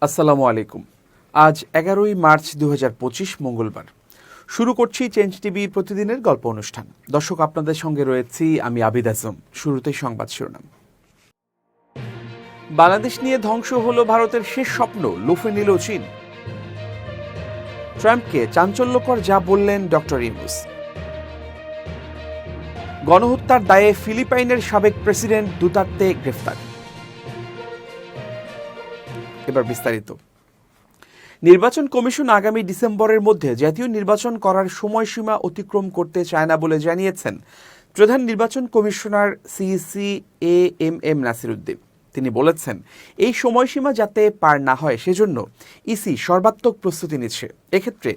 আসসালামু আলাইকুম। আজ 11ই মার্চ 2025 মঙ্গলবার। শুরু করছি চেঞ্জ টিভি প্রতিদিনের গল্প অনুষ্ঠান। দর্শক, আপনাদের সঙ্গে রয়েছি আমি আবিদ আজম। শুরুতেই সংবাদ শিরোনাম। বাংলাদেশ নিয়ে ধ্বংস হলো ভারতের শেষ স্বপ্ন, লুফে নিল চীন। ট্রাম্পকে চাঞ্চল্যকর যা বললেন ডক্টর ইউনূস। গণহত্যার দায়ে ফিলিপাইনের সাবেক প্রেসিডেন্ট দুতার্তে গ্রেফতার। এবার বিস্তারিত। নির্বাচন কমিশন আগামী ডিসেম্বরের মধ্যে জাতীয় নির্বাচন করার সময়সীমা অতিক্রম করতে চায় না বলে জানিয়েছেন প্রধান নির্বাচন commissioner CEC AMM Nasir Uddin. তিনি বলেছেন, এই সময়সীমা যাতে পার না হয় সেজন্য ইসি সর্বাত্মক প্রস্তুতি নিচ্ছে। এক্ষেত্রে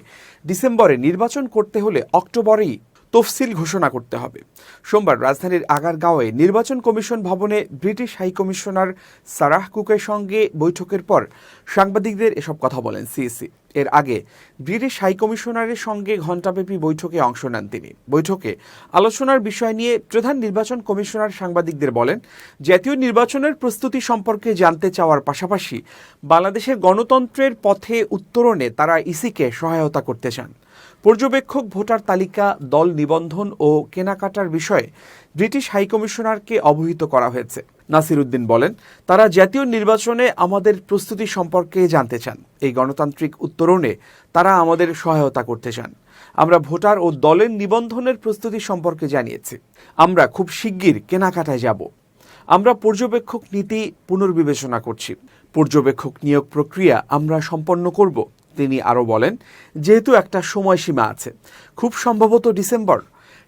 ডিসেম্বরে নির্বাচন করতে হলে অক্টোবরেই তফসিল ঘোষণা করতে হবে। সোমবার রাজধানীর আগারগাঁওয়ে নির্বাচন কমিশন ভবনে ব্রিটিশ হাইকমিশনার সারাহ কুকের সঙ্গে বৈঠকের পর সাংবাদিকদের এসব কথা বলেন সিইসি। এর আগে ব্রিটিশ হাইকমিশনারের সঙ্গে ঘণ্টাব্যাপী বৈঠকে অংশ নেন তিনি। বৈঠকে আলোচনার বিষয় নিয়ে প্রধান নির্বাচন কমিশনার সাংবাদিকদের বলেন, জাতীয় নির্বাচনের প্রস্তুতি সম্পর্কে জানতে চাওয়ার পাশাপাশি বাংলাদেশের গণতন্ত্রের পথে উত্তরণে তারা ইসিকে সহায়তা করতে চান। পর্যবেক্ষক ভোটার তালিকা, দল নিবন্ধন ও কেনাকাটার বিষয়ে ব্রিটিশ হাইকমিশনারকে অবহিত করা হয়েছে। নাসির উদ্দিন বলেন, তারা জাতীয় নির্বাচনে আমাদের প্রস্তুতি সম্পর্কে জানতে চান। এই গণতান্ত্রিক উত্তরণে তারা আমাদের সহায়তা করতে চান। আমরা ভোটার ও দলের নিবন্ধনের প্রস্তুতি সম্পর্কে জানিয়েছি। আমরা খুব শিগগির কেনাকাটায় যাব। আমরা পর্যবেক্ষক নীতি পুনর্বিবেচনা করছি। পর্যবেক্ষক নিয়োগ প্রক্রিয়া আমরা সম্পন্ন করব। তিনি আরও বলেন, যেহেতু একটা সময়সীমা আছে, খুব সম্ভবত ডিসেম্বর,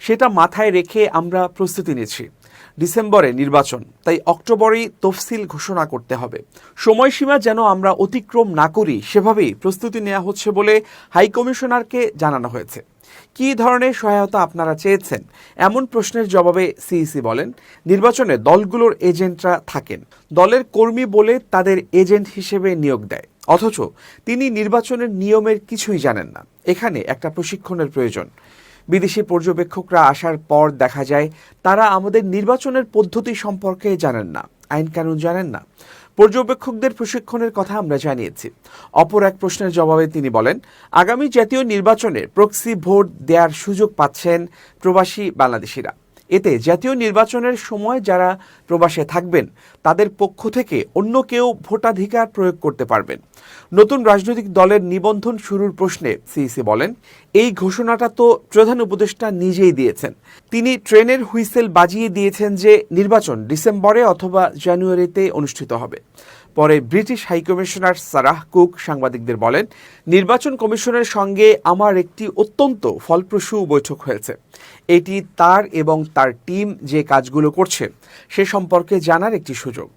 সেটা মাথায় রেখে আমরা প্রস্তুতি নিচ্ছি। ডিসেম্বরে নির্বাচন, তাই অক্টোবরেই তফসিল ঘোষণা করতে হবে। সময়সীমা যেন আমরা অতিক্রম না করি সেভাবেই প্রস্তুতি নেওয়া হচ্ছে বলে হাইকমিশনারকে জানানো হয়েছে। কী ধরনের সহায়তা আপনারা চেয়েছেন, এমন প্রশ্নের জবাবে সিইসি বলেন, নির্বাচনে দলগুলোর এজেন্টরা থাকেন। দলের কর্মী বলে তাদের এজেন্ট হিসেবে নিয়োগ দেয়, অথচ তিনি নির্বাচনের নিয়মের কিছুই জানেন না। এখানে একটা প্রশিক্ষণের প্রয়োজন। বিদেশি পর্যবেক্ষকরা আসার পর দেখা যায় তারা আমাদের নির্বাচনের পদ্ধতি সম্পর্কে জানেন না, আইন কানুন জানেন না। পর্যবেক্ষকদের প্রশিক্ষণের কথা আমরা জানিয়েছি। অপর এক প্রশ্নের জবাবে তিনি বলেন, আগামী জাতীয় নির্বাচনে প্রক্সি ভোট দেওয়ার সুযোগ পাচ্ছেন প্রবাসী বাংলাদেশিরা। এতে জাতীয় নির্বাচনের সময় যারা প্রবাসে থাকবেন তাদের পক্ষ থেকে অন্য কেউ ভোটাধিকার প্রয়োগ করতে পারবেন। নতুন রাজনৈতিক দলের নিবন্ধন শুরুর প্রশ্নে সিইসি বলেন, এই ঘোষণাটা তো প্রধান উপদেষ্টা নিজেই দিয়েছেন। তিনি ট্রেনের হুইসেল বাজিয়ে দিয়েছেন যে নির্বাচন ডিসেম্বরে অথবা জানুয়ারিতে অনুষ্ঠিত হবে। পরে ব্রিটিশ হাইকমিশনার সারাহ কুক সাংবাদিকদের বলেন, নির্বাচন কমিশনের সঙ্গে আমার একটি অত্যন্ত ফলপ্রসূ বৈঠক হয়েছে। এটি তার এবং তার টিম যে কাজগুলো করছে সে সম্পর্কে জানার একটি সুযোগ।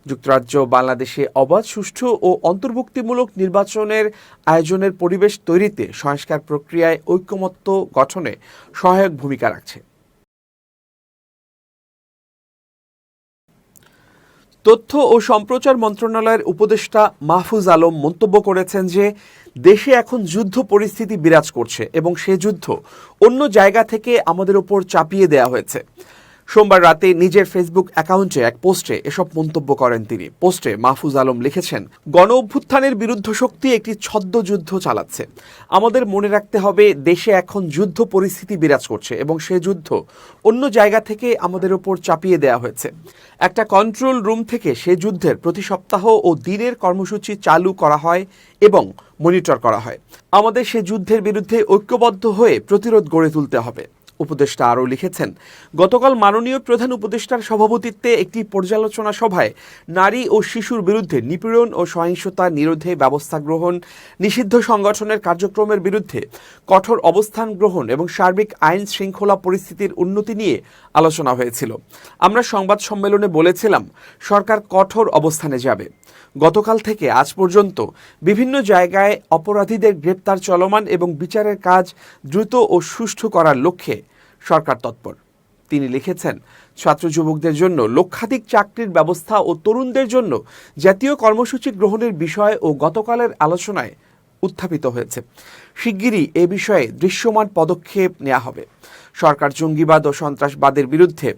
যুক্তরাজ্য বাংলাদেশে অবাধ, সুষ্ঠু ও অন্তর্ভুক্তিমূলক নির্বাচনের আয়োজনের পরিবেশ তৈরিতে সংস্কার প্রক্রিয়ায় ঐকমত্য গঠনে সহায়ক ভূমিকা রাখছে। তথ্য ও সম্প্রচার মন্ত্রণালয়ের উপদেষ্টা মাহফুজ আলম মন্তব্য করেছেন যে দেশে এখন যুদ্ধ পরিস্থিতি বিরাজ করছে এবং সে যুদ্ধ অন্য জায়গা থেকে আমাদের ওপর চাপিয়ে দেওয়া হয়েছে। সোমবার রাতে নিজের ফেসবুক অ্যাকাউন্টে এক পোস্টে এসব মন্তব্য করেন তিনি। পোস্টে মাহফুজ আলম লিখেছেন, গণ অভ্যুত্থানের বিরুদ্ধ শক্তি একটি ছদ্ম যুদ্ধ চালাচ্ছে। আমাদের মনে রাখতে হবে দেশে এখন যুদ্ধ পরিস্থিতি বিরাজ করছে এবং সে যুদ্ধ অন্য জায়গা থেকে আমাদের ওপর চাপিয়ে দেওয়া হয়েছে। একটা কন্ট্রোল রুম থেকে সে যুদ্ধের প্রতি সপ্তাহ ও দিনের কর্মসূচি চালু করা হয় এবং মনিটর করা হয়। আমাদের সে যুদ্ধের বিরুদ্ধে ঐক্যবদ্ধ হয়ে প্রতিরোধ গড়ে তুলতে হবে। উপদেষ্টা আরও লিখেছেন, গতকাল মাননীয় প্রধান উপদেষ্টার সভাপতিত্বে একটি পর্যালোচনা সভায় নারী ও শিশুর বিরুদ্ধে নিপীড়ন ও সহিংসতা নিরোধে ব্যবস্থা গ্রহণ, নিষিদ্ধ সংগঠনের কার্যক্রমের বিরুদ্ধে কঠোর অবস্থান গ্রহণ এবং সার্বিক আইন শৃঙ্খলা পরিস্থিতির উন্নতি নিয়ে আলোচনা হয়েছিল। আমরা সংবাদ সম্মেলনে বলেছিলাম, সরকার কঠোর অবস্থানে যাবে। গতকাল থেকে আজ পর্যন্ত বিভিন্ন জায়গায় অপরাধীদের গ্রেপ্তার চলমান এবং বিচারের কাজ দ্রুত ও সুষ্ঠু করার লক্ষ্যে সরকার তৎপর। তিনি লিখেছেন, ছাত্র যুবকদের জন্য লক্ষাধিক চাকরির ব্যবস্থা ও তরুণদের জন্য জাতীয় কর্মসূচি গ্রহণের বিষয় ও গতকালের আলোচনায় উত্থাপিত হয়েছে। শিগগিরই এ বিষয়ে দৃশ্যমান পদক্ষেপ নেওয়া হবে। সরকার জঙ্গিবাদ ও সন্ত্রাসবাদের বিরুদ্ধে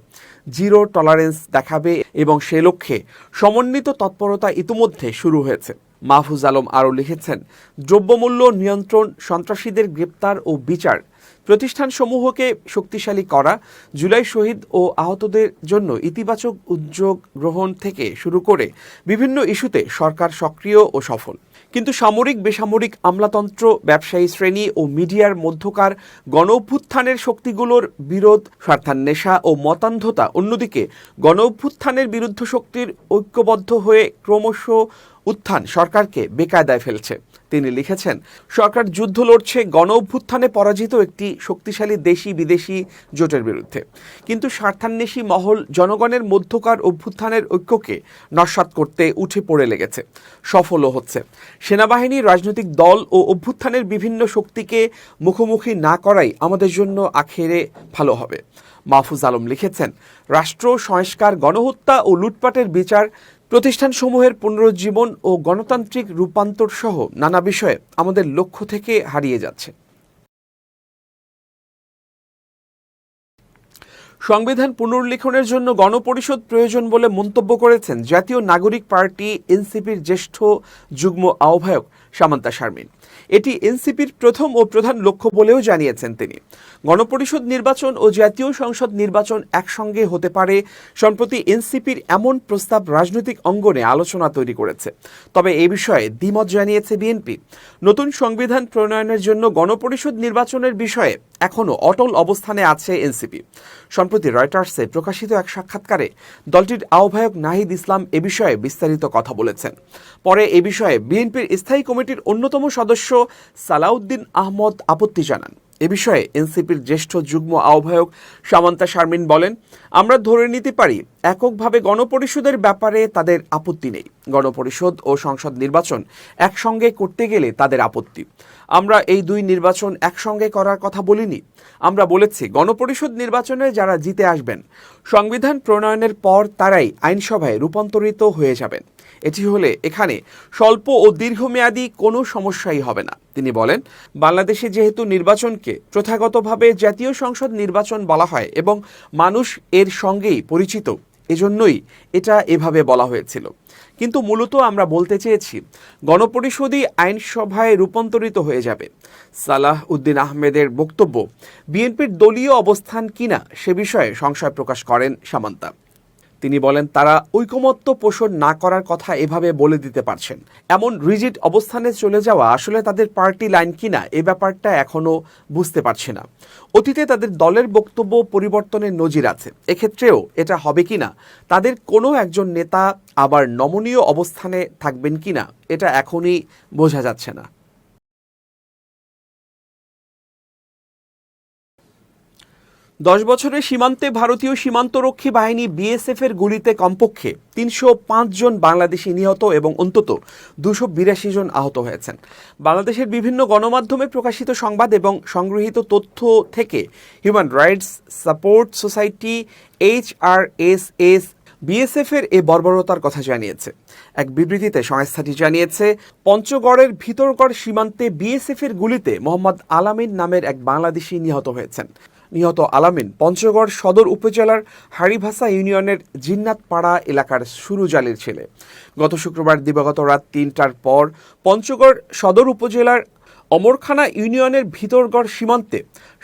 জিরো টলারেন্স দেখাবে এবং সে লক্ষ্যে সমন্বিত তৎপরতা ইতিমধ্যে শুরু হয়েছে। মাহফুজ আলম আরও লিখেছেন, দ্রব্যমূল্য নিয়ন্ত্রণ, সন্ত্রাসীদের গ্রেপ্তার ও বিচার, প্রতিষ্ঠানসমূহকে শক্তিশালী করা, জুলাই শহীদ ও আহতদের জন্য ইতিবাচক উদ্যোগ গ্রহণ থেকে শুরু করে বিভিন্ন ইস্যুতে সরকার সক্রিয় ও সফল। কিন্তু সামরিক বেসামরিক আমলাতন্ত্র, ব্যবসায়ী শ্রেণী ও মিডিয়ার মধ্যকার গণঅভ্যুত্থানের শক্তিগুলোর বিরোধ, স্বার্থান্বেষা ও মতান্ধতা অন্যদিকে গণঅভ্যুত্থানের বিরুদ্ধ শক্তির ঐক্যবদ্ধ হয়ে ক্রমশ উত্থান সরকারকে বেকায়দায় ফেলছে। তিনি লিখেছেন, সরকার যুদ্ধ লড়ছে গণঅভ্যুত্থানে পরাজিত একটি শক্তিশালী দেশি বিদেশি জোটের বিরুদ্ধে, কিন্তু স্বার্থান্বেষী মহল জনগণের মধ্যকার অভ্যুত্থানের ঐক্যকে নস্যাৎ করতে উঠে পড়ে লেগেছে, সফলও হচ্ছে। সেনাবাহিনী, রাজনৈতিক দল ও অভ্যুত্থানের বিভিন্ন শক্তিকে মুখোমুখি না করাই আমাদের জন্য আখেরে ভালো হবে। মাহফুজ আলম লিখেছেন, রাষ্ট্র সংস্কার, গণহত্যা ও লুটপাটের বিচার, প্রতিষ্ঠানসমূহের পুনরুজ্জীবন ও গণতান্ত্রিক রূপান্তর সহ নানা বিষয়ে আমাদের লক্ষ্য থেকে হারিয়ে যাচ্ছে। সংবিধান পুনর্লিখনের জন্য গণপরিষদ প্রয়োজন বলে মন্তব্য করেছেন জাতীয় নাগরিক পার্টি এনসিপির জ্যেষ্ঠ যুগ্ম আহ্বায়ক সামান্তা শারমিন। এটি এনসিপির প্রথম ও প্রধান লক্ষ্য বলেও জানিয়েছেন তিনি। গণপরিষদ নির্বাচন ও জাতীয় সংসদ নির্বাচন একসঙ্গে হতে পারে, সম্প্রতি এনসিপির এমন প্রস্তাব রাজনৈতিক অঙ্গনে আলোচনা তৈরি করেছে। তবে এ বিষয়ে দ্বিমত জানিয়েছে বিএনপি। নতুন সংবিধান প্রণয়নের জন্য গণপরিষদ নির্বাচনের বিষয়ে এখনও অটল অবস্থানে আছে এনসিপি। সম্প্রতি রয়টার্সে প্রকাশিত এক সাক্ষাৎকারে দলটির আহ্বায়ক নাহিদ ইসলাম এ বিষয়ে বিস্তারিত কথা বলেছেন। পরে এ বিষয়ে বিএনপির স্থায়ী কমিটির অন্যতম সদস্য সালাউদ্দিন আহমদ আপত্তি জানান। এ বিষয়ে এনসিপির জ্যেষ্ঠ যুগ্ম আহ্বায়ক সামান্তা শারমিন বলেন, আমরা ধরে নিতে পারি এককভাবে গণপরিষদের ব্যাপারে তাদের আপত্তি নেই। গণপরিষদ ও সংসদ নির্বাচন একসঙ্গে করতে গেলে তাদের আপত্তি। আমরা এই দুই নির্বাচন একসঙ্গে করার কথা বলিনি। আমরা বলেছি গণপরিষদ নির্বাচনে যারা জিতে আসবেন, সংবিধান প্রণয়নের পর তারাই আইনসভায় রূপান্তরিত হয়ে যাবেন। এটি হলে এখানে স্বল্প ও দীর্ঘমেয়াদী কোনো সমস্যাই হবে না। তিনি বলেন, বাংলাদেশে যেহেতু নির্বাচনকে প্রথাগতভাবে জাতীয় সংসদ নির্বাচন বলা হয় এবং মানুষ এর সঙ্গেই পরিচিত, এজন্যই এটা এভাবে বলা হয়েছিল। কিন্তু মূলত আমরা বলতে চেয়েছি গণপরিষদই আইনসভায় রূপান্তরিত হয়ে যাবে। সালাহ উদ্দিন আহমেদের বক্তব্য বিএনপির দলীয় অবস্থান কিনা সে বিষয়ে সংশয় প্রকাশ করেন সামান্তা। তিনি বলেন, তারা ঐকমত্য পোষণ না করার কথা এভাবে বলে দিতে পারছেন। এমন রিজিড অবস্থানে চলে যাওয়া আসলে তাদের পার্টি লাইন কিনা এ ব্যাপারটা এখনও বুঝতে পারছে না। অতীতে তাদের দলের বক্তব্য পরিবর্তনের নজির আছে, এক্ষেত্রেও এটা হবে কিনা, তাদের কোনো একজন নেতা আবার নমনীয় অবস্থানে থাকবেন কিনা এটা এখনই বোঝা যাচ্ছে না। 10 বছরের সীমান্তে ভারতীয় সীমান্তরক্ষী বাহিনী বিএসএফ এর গুলিতে কমপক্ষে 305 জন বাংলাদেশি নিহত এবং অন্তত 282 জন আহত হয়েছেন। বাংলাদেশের বিভিন্ন গণমাধ্যমে প্রকাশিত সংবাদ এবং সংগৃহীত তথ্য থেকে human rights support society HRSS BSF এর এ বর্বরতার কথা জানিয়েছে। এক বিবৃতিতে সংস্থাটি জানিয়েছে, পঞ্চগড়ের ভিতরগড় সীমান্তে বিএসএফ এর গুলিতে মোহাম্মদ আলামিন নামের এক বাংলাদেশি নিহত হয়েছেন। নিহত আলামিন পঞ্চগড় সদর উপজেলার হাড়িভাষা ইউনিয়নের জিন্নাতপাড়া এলাকার সুরুজালির ছেলে। গত শুক্রবার দিবাগত রাত 3টার পর পঞ্চগড় সদর উপজেলার অমরখানা ইউনিয়নের ভিতরগড় সীমান্তে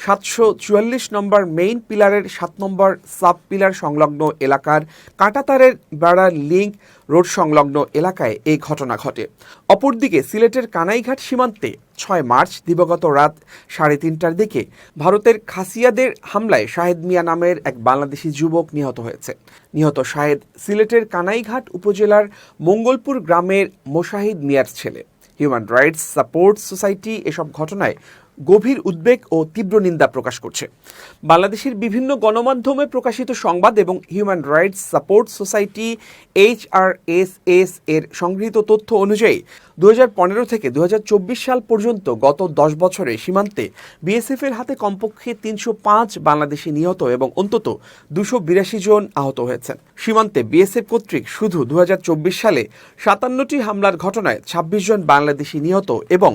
744 নম্বর মেইন পিলারের 7 নম্বর সাব পিলার সংলগ্ন এলাকার কাঁটাতারের বেড়ার লিঙ্ক রোড সংলগ্ন এলাকায় এই ঘটনা ঘটে। অপরদিকে সিলেটের কানাইঘাট সীমান্তে 6 মার্চ দিবাগত রাত 3:30টার দিকে ভারতের খাসিয়াদের হামলায় শাহেদ মিয়া নামের এক বাংলাদেশি যুবক নিহত হয়েছে। নিহত শাহেদ সিলেটের কানাইঘাট উপজেলার মঙ্গলপুর গ্রামের মোশাহিদ মিয়ার ছেলে। হিউম্যান রাইটস সাপোর্ট সোসাইটি এসব ঘটনায় গভীর উদ্বেগ ও তীব্র নিন্দা প্রকাশ করছে। বাংলাদেশের বিভিন্ন গণমাধ্যমে প্রকাশিত সংবাদ এবং human rights support society HRSS এর সংগৃহীত তথ্য অনুযায়ী 2015 থেকে 2024 সাল পর্যন্ত গত 10 বছরে সীমান্তে বিএসএফ এর হাতে কমপক্ষে 305 বাংলাদেশি নিহত এবং অন্তত 282 জন আহত হয়েছেন। সীমান্তে বিএসএফ কর্তৃক শুধু 2024 সালে 57টি হামলার ঘটনায় 26 জন বাংলাদেশি নিহত এবং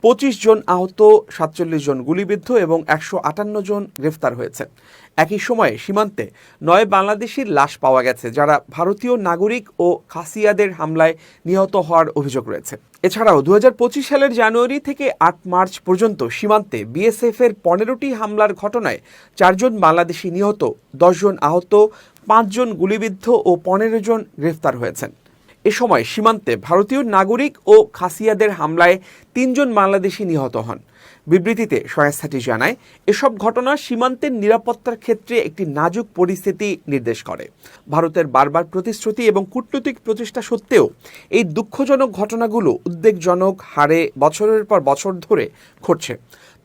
25 জন আহত, 47 জন গুলিবিদ্ধ এবং 158 জন গ্রেফতার হয়েছেন। একই সময়ে সীমান্তে 9 বাংলাদেশির লাশ পাওয়া গেছে, যারা ভারতীয় নাগরিক ও খাসিয়াদের হামলায় নিহত হওয়ার অভিযোগ রয়েছে। এছাড়াও 2025 সালের জানুয়ারি থেকে 8 মার্চ পর্যন্ত সীমান্তে বিএসএফ এর 15টি হামলার ঘটনায় 4 জন বাংলাদেশি নিহত, 10 জন আহত, 5 জন গুলিবিদ্ধ ও 15 জন গ্রেফতার হয়েছেন। এ সময় সীমান্তে ভারতীয় নাগরিক ও খাসিয়াদের হামলায় 3 জন বাংলাদেশি নিহত হন। বিবৃতিতে সংস্থাটি জানায়, এসব ঘটনা সীমান্তের নিরাপত্তার ক্ষেত্রে একটি নাজুক পরিস্থিতি নির্দেশ করে। ভারতের বারবার প্রতিশ্রুতি এবং কূটনৈতিক প্রচেষ্টা সত্ত্বেও এই দুঃখজনক ঘটনাগুলো উদ্বেগজনক হারে বছরের পর বছর ধরে ঘটছে।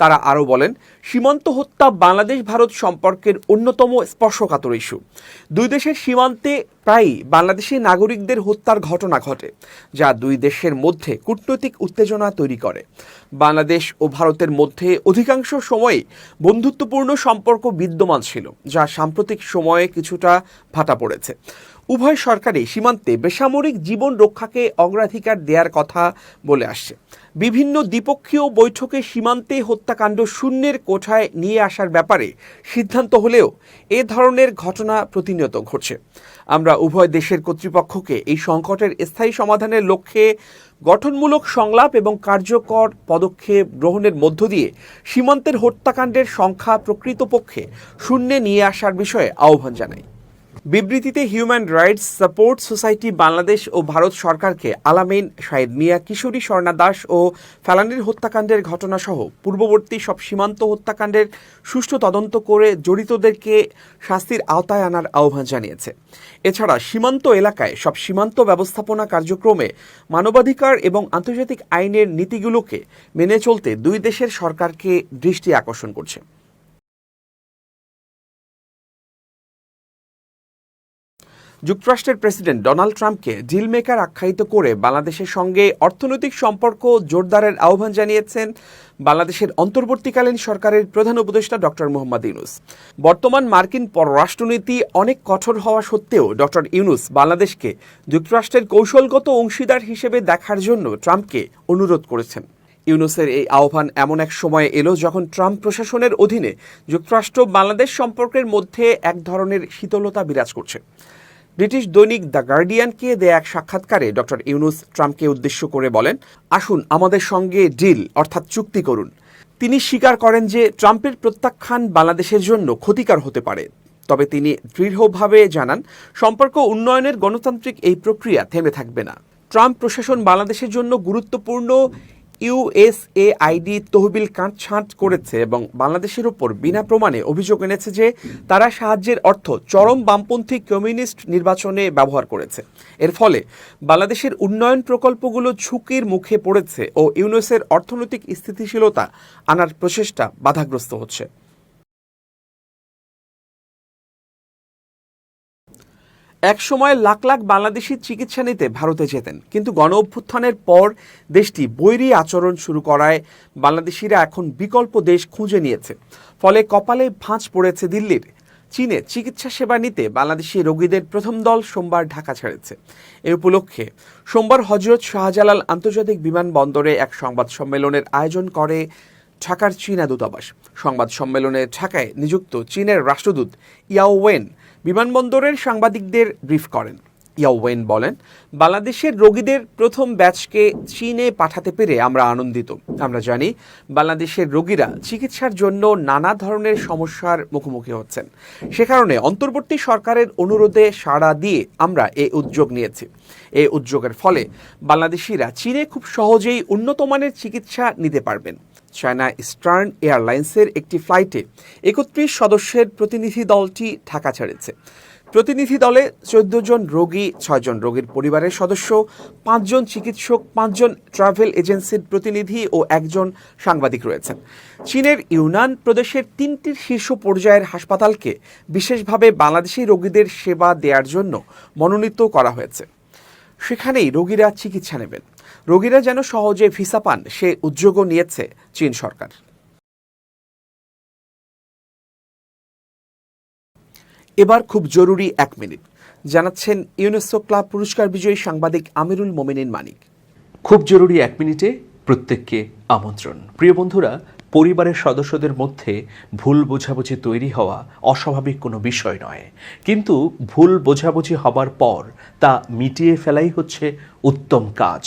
তারা আরও বলেন, সীমান্ত হত্যা বাংলাদেশ ভারত সম্পর্কের অন্যতম স্পর্শকাতর ইস্যু। দুই দেশের সীমান্তে প্রায়ই বাংলাদেশি নাগরিকদের হত্যার ঘটনা ঘটে, যা দুই দেশের মধ্যে কূটনৈতিক উত্তেজনা তৈরি করে। বাংলাদেশ ও ভারতের মধ্যে অধিকাংশ সময়ই বন্ধুত্বপূর্ণ সম্পর্ক বিদ্যমান ছিল, যা সাম্প্রতিক সময়ে কিছুটা ভাটা পড়েছে। উভয় সরকারই সীমান্তে বেসামরিক জীবন রক্ষাকে অগ্রাধিকার দেওয়ার কথা বলে আসছে। বিভিন্ন দ্বিপক্ষীয় বৈঠকে সীমান্তে হত্যাকাণ্ড শূন্যের কোঠায় নিয়ে আসার ব্যাপারে সিদ্ধান্ত হলেও এ ধরনের ঘটনা প্রতিনিয়ত ঘটছে। আমরা উভয় দেশের কর্তৃপক্ষকে এই সংকটের স্থায়ী সমাধানের লক্ষ্যে গঠনমূলক সংলাপ এবং কার্যকর পদক্ষেপ গ্রহণের মধ্য দিয়ে সীমান্তের হত্যাকাণ্ডের সংখ্যা প্রকৃতপক্ষে শূন্যে নিয়ে আসার বিষয়ে আহ্বান জানাই। বিবৃতিতে human rights support society Bangladesh ও ভারত সরকারকে আলামিন, শাহেদ মিয়া, কিশোরী স্বর্ণা দাস ও ফেলানীর হত্যাকাণ্ডের ঘটনাসহ পূর্ববর্তী সব সীমান্ত হত্যাকাণ্ডের সুষ্ঠু তদন্ত করে জড়িতদেরকে শাস্তির আওতায় আনার আহ্বান জানিয়েছে। এছাড়া সীমান্ত এলাকায় সব সীমান্ত ব্যবস্থাপনা কার্যক্রমে মানবাধিকার এবং আন্তর্জাতিক আইনের নীতিগুলোকে মেনে চলতে দুই দেশের সরকারকে দৃষ্টি আকর্ষণ করছে। যুক্তরাষ্ট্রের প্রেসিডেন্ট ডোনাল্ড ট্রাম্পকে ডিল মেকার আখ্যায়িত করে বাংলাদেশের সঙ্গে অর্থনৈতিক সম্পর্ক জোরদারের আহ্বান জানিয়েছেন বাংলাদেশের অন্তর্বর্তীকালীন সরকারের প্রধান উপদেষ্টা ডক্টর মোহাম্মদ ইউনূস। বর্তমান মার্কিন পররাষ্ট্রনীতি অনেক কঠোর হওয়া সত্ত্বেও ডক্টর ইউনূস বাংলাদেশকে যুক্তরাষ্ট্রের কৌশলগত অংশীদার হিসেবে দেখার জন্য ট্রাম্পকে অনুরোধ করেছেন। ইউনূসের এই আহ্বান এমন এক সময়ে এলো যখন ট্রাম্প প্রশাসনের অধীনে যুক্তরাষ্ট্র বাংলাদেশ সম্পর্কের মধ্যে এক ধরনের শীতলতা বিরাজ করছে। ব্রিটিশ দৈনিক দ্য গার্ডিয়ানকে দেয়া এক সাক্ষাৎকারে ডক্টর ইউনূস ট্রাম্পকে উদ্দেশ্য করে বলেন, আসুন আমাদের সঙ্গে ডিল অর্থাৎ চুক্তি করুন। তিনি স্বীকার করেন যে ট্রাম্পের প্রত্যাখ্যান বাংলাদেশের জন্য ক্ষতিকর হতে পারে, তবে তিনি দৃঢ়ভাবে জানান সম্পর্ক উন্নয়নের গণতান্ত্রিক এই প্রক্রিয়া থেমে থাকবে না। ট্রাম্প প্রশাসন বাংলাদেশের জন্য গুরুত্বপূর্ণ ইউএসএআইডি তহবিল কাটছাঁট করেছে এবং বাংলাদেশের ওপর বিনা প্রমাণে অভিযোগ এনেছে যে তারা সাহায্যের অর্থ চরম বামপন্থী কমিউনিস্ট নির্বাচনে ব্যবহার করেছে। এর ফলে বাংলাদেশের উন্নয়ন প্রকল্পগুলো ঝুঁকির মুখে পড়েছে ও ইউনুসের অর্থনৈতিক স্থিতিশীলতা আনার প্রচেষ্টা বাধাগ্রস্ত হচ্ছে। এক সময় লাখ লাখ বাংলাদেশি চিকিৎসা নিতে ভারতে যেতেন, কিন্তু গণ অভ্যুত্থানের পর দেশটি বৈরী আচরণ শুরু করায় বাংলাদেশিরা এখন বিকল্প দেশ খুঁজে নিয়েছে। ফলে কপালে ভাঁজ পড়েছে দিল্লির। চীনে চিকিৎসা সেবা নিতে বাংলাদেশি রোগীদের প্রথম দল সোমবার ঢাকা ছেড়েছে। এ উপলক্ষে সোমবার হজরত শাহজালাল আন্তর্জাতিক বিমানবন্দরে এক সংবাদ সম্মেলনের আয়োজন করে ঢাকার চীনা দূতাবাস। সংবাদ সম্মেলনে ঢাকায় নিযুক্ত চীনের রাষ্ট্রদূত ইয়াও ওয়েন বিমানবন্দরের সাংবাদিকদের ব্রিফ করেন। ইয়াও ওয়েন বলেন, বাংলাদেশের রোগীদের প্রথম ব্যাচকে চীনে পাঠাতে পেরে আমরা আনন্দিত। আমরা জানি বাংলাদেশের রোগীরা চিকিৎসার জন্য নানা ধরনের সমস্যার মুখোমুখি হচ্ছেন। সে কারণে অন্তর্বর্তী সরকারের অনুরোধে সাড়া দিয়ে আমরা এই উদ্যোগ নিয়েছি। এই উদ্যোগের ফলে বাংলাদেশিরা চীনে খুব সহজেই উন্নত মানের চিকিৎসা নিতে পারবেন। চায়না ইস্টার্ন এয়ারলাইন্সের একটি ফ্লাইটে 31 সদস্যের প্রতিনিধি দলটি ঢাকা ছেড়েছে। প্রতিনিধি দলে 14 জন রোগী, 6 জন রোগীর পরিবারের সদস্য, 5 জন চিকিৎসক, 5 জন ট্রাভেল এজেন্সির প্রতিনিধি ও 1 জন সাংবাদিক রয়েছেন। চীনের ইউনান প্রদেশের 3টি শীর্ষ পর্যায়ের হাসপাতালকে বিশেষভাবে বাংলাদেশি রোগীদের সেবা দেওয়ার জন্য মনোনীত করা হয়েছে। সেখানেই রোগীরা চিকিৎসা নেবেন। রোগীরা যেন সহজে ভিসা পান সে উদ্যোগও নিয়েছে চীন সরকার। এবার খুব জরুরি 1 মিনিট জানাচ্ছেন ইউনেস্কো ক্লাব পুরস্কার বিজয়ী সাংবাদিক আমিরুল মোমিনিন মানিক। খুব জরুরি 1 মিনিটে প্রত্যেককে আমন্ত্রণ। প্রিয় বন্ধুরা, পরিবারের সদস্যদের মধ্যে ভুল বোঝাবুঝি তৈরি হওয়া অস্বাভাবিক কোনো বিষয় নয়, কিন্তু ভুল বোঝাবুঝি হবার পর তা মিটিয়ে ফেলাই হচ্ছে উত্তম কাজ।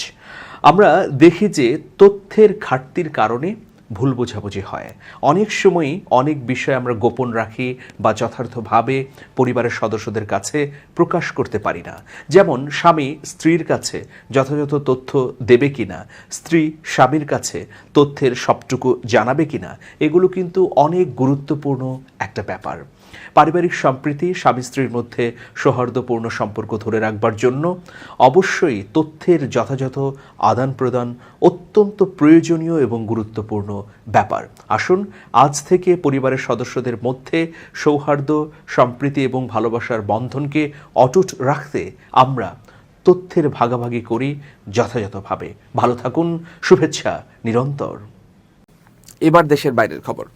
আমরা দেখি যে তথ্যের ঘাটতির কারণে ভুল বোঝাবুঝি হয়। অনেক সময়ই অনেক বিষয় আমরা গোপন রাখি বা যথার্থভাবে পরিবারের সদস্যদের কাছে প্রকাশ করতে পারি না। যেমন স্বামী স্ত্রীর কাছে যথাযথ তথ্য দেবে কিনা, স্ত্রী স্বামীর কাছে তথ্যের সবটুকু জানাবে কিনা, এগুলো কিন্তু অনেক গুরুত্বপূর্ণ একটা ব্যাপার। পারিবারিক সম্প্রীতি, স্বামী স্ত্রীর মধ্যে সৌহার্দ্যপূর্ণ সম্পর্ক ধরে রাখবার জন্য অবশ্যই তথ্যের যথাযথ আদান প্রদান অত্যন্ত প্রয়োজনীয় এবং গুরুত্বপূর্ণ ব্যাপার। আসুন আজ থেকে পরিবারের সদস্যদের মধ্যে সৌহার্দ্য, সম্প্রীতি এবং ভালোবাসার বন্ধনকে অটুট রাখতে আমরা তথ্যের ভাগাভাগি করি যথাযথভাবে। ভালো থাকুন, শুভেচ্ছা নিরন্তর। এবার দেশের বাইরের খবর।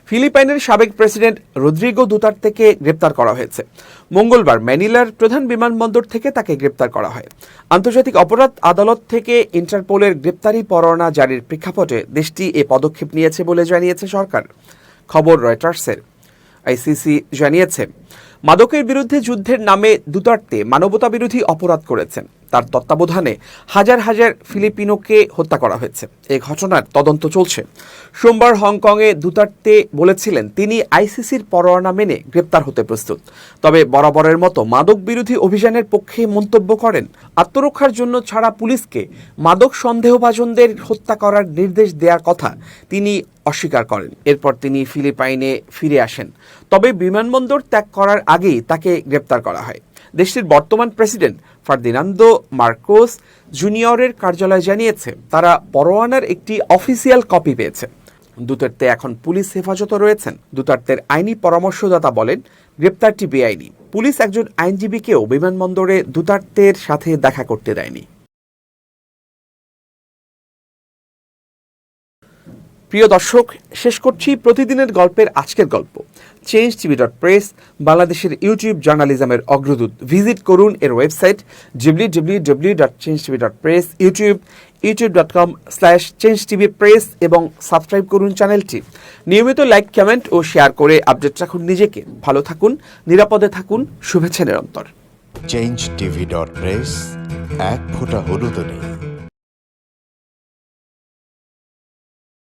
ফিলিপাইনের সাবেক প্রেসিডেন্ট রদ্রিগো দুতার্তেকে গ্রেপ্তার করা হয়েছে। মঙ্গলবার ম্যানিলার প্রধান বিমানবন্দর থেকে তাকে গ্রেপ্তার করা হয়। আন্তর্জাতিক অপরাধ আদালত থেকে ইন্টারপোলের গ্রেপ্তারি পরোয়ানা জারির প্রেক্ষাপটে দেশটি এ পদক্ষেপ নিয়েছে বলে জানিয়েছে সরকার। খবর রয়টার্সের। আইসিসি জানিয়েছে, মাদকের বিরুদ্ধে যুদ্ধের নামে দুতার্তে মানবতাবিরোধী অপরাধ করেছেন। তার তত্ত্বাবধানে হাজার হাজার ফিলিপিনোকে হত্যা করা হয়েছে। এই ঘটনার তদন্ত চলছে। সোমবার হংকংয়ে দুতার্তে বলেছিলেন তিনি আইসিসির পরোয়ানা মেনে গ্রেপ্তার হতে প্রস্তুত। তবে বরাবরের মতো মাদক বিরোধী অভিযানের পক্ষে মন্তব্য করেন। আত্মরক্ষার জন্য ছাড়া পুলিশকে মাদক সন্দেহভাজনদের হত্যা করার নির্দেশ দেওয়ার কথা তিনি অস্বীকার করেন। এরপর তিনি ফিলিপাইনে ফিরে আসেন। তবে বিমানবন্দর ত্যাগ করার আগেই তাকে গ্রেপ্তার করা হয়। দেশটির বর্তমান প্রেসিডেন্ট ফার্দিনান্দো মার্কোস জুনিয়রের কার্যালয় জানিয়েছে, তারা পরোয়ানার একটি অফিসিয়াল কপি পেয়েছে। দুতার্তে এখন পুলিশ হেফাজতে রয়েছেন। দুতার্তের আইনি পরামর্শদাতা বলেন, গ্রেপ্তারটি বেআইনি। পুলিশ একজন আইনজীবীকেও বিমানবন্দরে দুতার্তের সাথে দেখা করতে দেয়নি। প্রিয় দর্শক, শেষ করছি প্রতিদিনের গল্পের আজকের গল্প। change.tv.press বাংলাদেশের ইউটিউব জার্নালিজমের অগ্রদূত। ভিজিট করুন এর ওয়েবসাইট www.changetv.press, youtube.com/changetv.press এবং সাবস্ক্রাইব করুন চ্যানেলটি। নিয়মিত লাইক, কমেন্ট ও শেয়ার করে আপডেট রাখুন নিজেকে। ভালো থাকুন, নিরাপদে থাকুন, শুভেচ্ছা নিরন্তর। changetv.press, এক ফোঁটা হলুদ নেই।